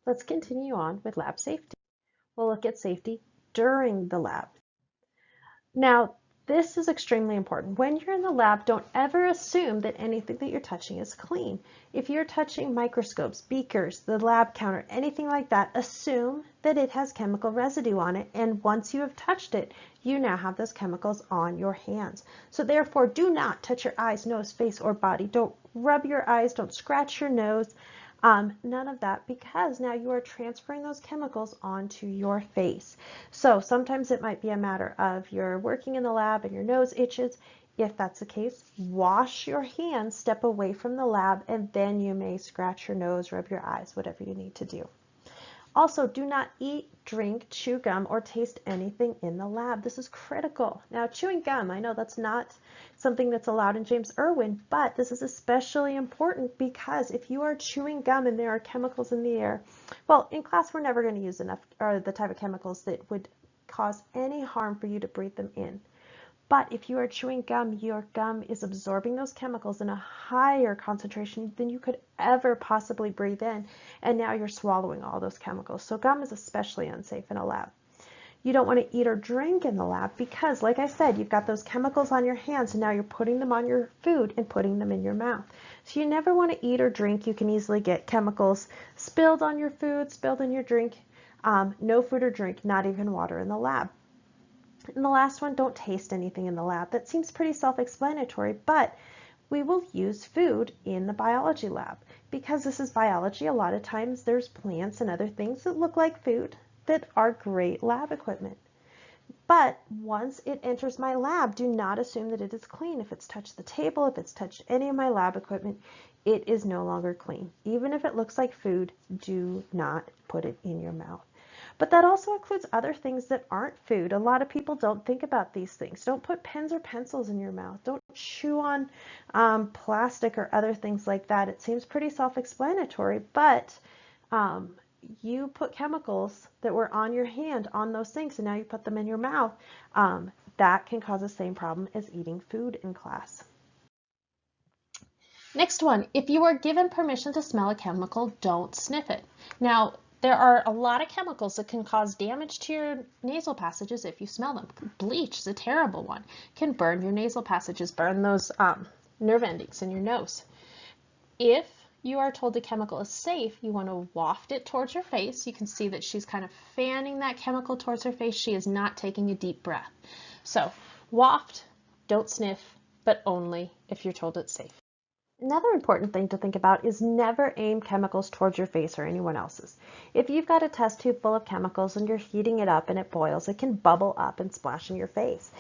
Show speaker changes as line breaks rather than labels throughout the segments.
Let's continue on with lab safety. We'll look at safety during the lab. Now, this is extremely important. When you're in the lab, don't ever assume that anything that you're touching is clean. If you're touching microscopes, beakers, the lab counter, anything like that, assume that it has chemical residue on it. And once you have touched it, you now have those chemicals on your hands. So therefore, do not touch your eyes, nose, face, or body. Don't rub your eyes, don't scratch your nose. None of that, because now you are transferring those chemicals onto your face. So sometimes it might be a matter of you're working in the lab and your nose itches. If that's the case, wash your hands, step away from the lab, and then you may scratch your nose, rub your eyes, whatever you need to do. Also, do not eat, drink, chew gum, or taste anything in the lab. This is critical. Now, chewing gum, I know that's not something that's allowed in James Irwin, but this is especially important because if you are chewing gum and there are chemicals in the air, well, in class we're never going to use enough or the type of chemicals that would cause any harm for you to breathe them in. But if you are chewing gum, your gum is absorbing those chemicals in a higher concentration than you could ever possibly breathe in, and now you're swallowing all those chemicals. So gum is especially unsafe in a lab. You don't want to eat or drink in the lab because, like I said, you've got those chemicals on your hands, and now you're putting them on your food and putting them in your mouth. So you never want to eat or drink. You can easily get chemicals spilled on your food, spilled in your drink. No food or drink, not even water in the lab. And the last one, don't taste anything in the lab. That seems pretty self-explanatory, but we will use food in the biology lab. Because this is biology, a lot of times there's plants and other things that look like food that are great lab equipment. But once it enters my lab, do not assume that it is clean. If it's touched the table, if it's touched any of my lab equipment, it is no longer clean. Even if it looks like food, do not put it in your mouth. But that also includes other things that aren't food. A lot of people don't think about these things. Don't put pens or pencils in your mouth. Don't chew on plastic or other things like that. It seems pretty self-explanatory, but you put chemicals that were on your hand on those things, and now you put them in your mouth. That can cause the same problem as eating food in class. Next one, if you are given permission to smell a chemical, don't sniff it. Now, there are a lot of chemicals that can cause damage to your nasal passages if you smell them. Bleach is a terrible one. It can burn your nasal passages, burn those nerve endings in your nose. If you are told the chemical is safe, you want to waft it towards your face. You can see that she's kind of fanning that chemical towards her face. She is not taking a deep breath. So waft, don't sniff, but only if you're told it's safe. Another important thing to think about is never aim chemicals towards your face or anyone else's. If you've got a test tube full of chemicals and you're heating it up and it boils, it can bubble up and splash in your face.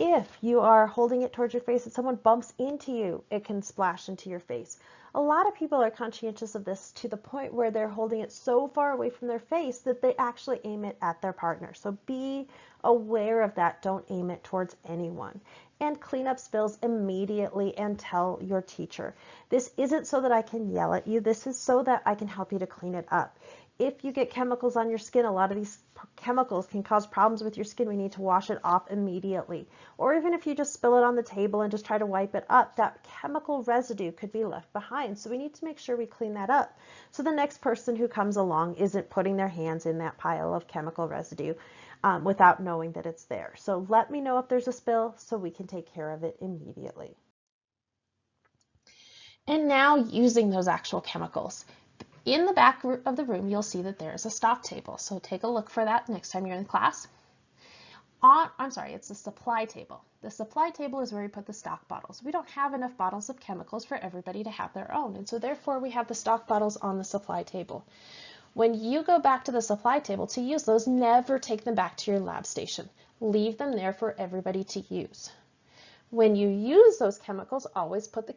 If you are holding it towards your face and someone bumps into you, it can splash into your face. A lot of people are conscientious of this to the point where they're holding it so far away from their face that they actually aim it at their partner. So be aware of that. Don't aim it towards anyone. And clean up spills immediately and tell your teacher. This isn't so that I can yell at you. This is so that I can help you to clean it up. If you get chemicals on your skin, a lot of these chemicals can cause problems with your skin. We need to wash it off immediately. Or even if you just spill it on the table and just try to wipe it up, that chemical residue could be left behind. So we need to make sure we clean that up. So the next person who comes along isn't putting their hands in that pile of chemical residue without knowing that it's there. So let me know if there's a spill so we can take care of it immediately. And now using those actual chemicals. In the back of the room, you'll see that there's a stock table. So take a look for that next time you're in class. It's the supply table. The supply table is where we put the stock bottles. We don't have enough bottles of chemicals for everybody to have their own. And so therefore we have the stock bottles on the supply table. When you go back to the supply table to use those, never take them back to your lab station. Leave them there for everybody to use. When you use those chemicals, always put the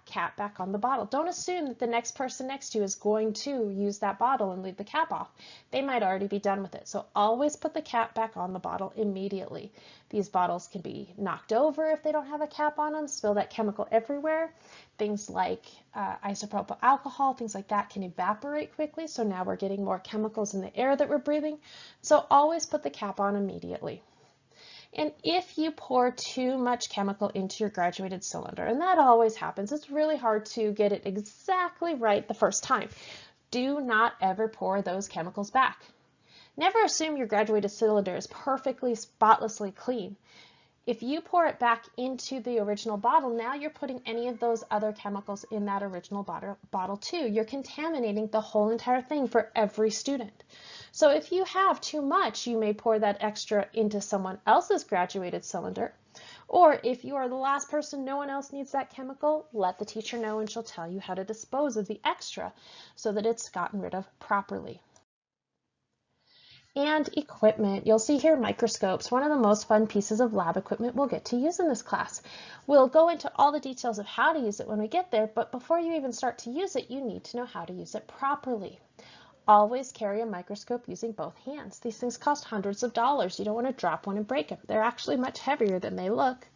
cap back on the bottle. Don't assume that the next person next to you is going to use that bottle and leave the cap off. They might already be done with it. So always put the cap back on the bottle immediately. These bottles can be knocked over if they don't have a cap on them, spill that chemical everywhere. Things like isopropyl alcohol, things like that can evaporate quickly. So now we're getting more chemicals in the air that we're breathing. So always put the cap on immediately. And if you pour too much chemical into your graduated cylinder, and that always happens, it's really hard to get it exactly right the first time. do not ever pour those chemicals back. Never assume your graduated cylinder is perfectly, spotlessly clean. If you pour it back into the original bottle, now you're putting any of those other chemicals in that original bottle too. You're contaminating the whole entire thing for every student. So if you have too much, you may pour that extra into someone else's graduated cylinder. Or if you are the last person, no one else needs that chemical, let the teacher know and she'll tell you how to dispose of the extra so that it's gotten rid of properly. And equipment. You'll see here microscopes, one of the most fun pieces of lab equipment we'll get to use in this class. We'll go into all the details of how to use it when we get there, but before you even start to use it, you need to know how to use it properly. Always carry a microscope using both hands. These things cost hundreds of dollars. You don't want to drop one and break them. They're actually much heavier than they look.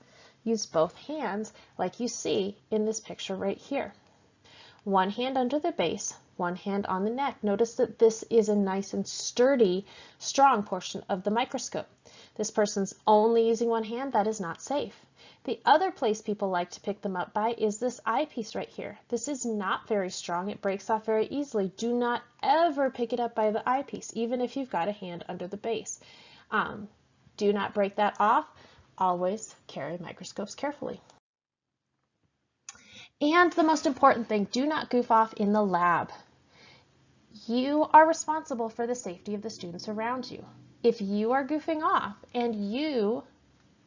Use both hands like you see in this picture right here. One hand under the base, one hand on the neck. Notice that this is a nice and sturdy, strong portion of the microscope. This person's only using one hand, that is not safe. The other place people like to pick them up by is this eyepiece right here. This is not very strong. It breaks off very easily. Do not ever pick it up by the eyepiece, even if you've got a hand under the base. Do not break that off. Always carry microscopes carefully. And the most important thing, do not goof off in the lab. You are responsible for the safety of the students around you. If you are goofing off and you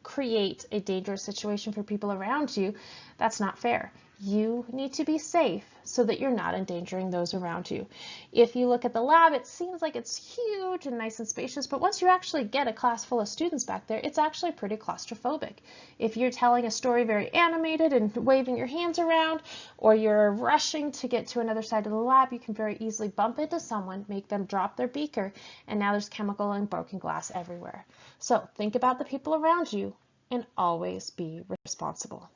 create a dangerous situation for people around you, that's not fair. You need to be safe so that you're not endangering those around you. If you look at the lab, it seems like it's huge and nice and spacious, but once you actually get a class full of students back there, it's actually pretty claustrophobic. If you're telling a story very animated and waving your hands around, or you're rushing to get to another side of the lab, you can very easily bump into someone, make them drop their beaker, and now there's chemical and broken glass everywhere. So think about the people around you and always be responsible.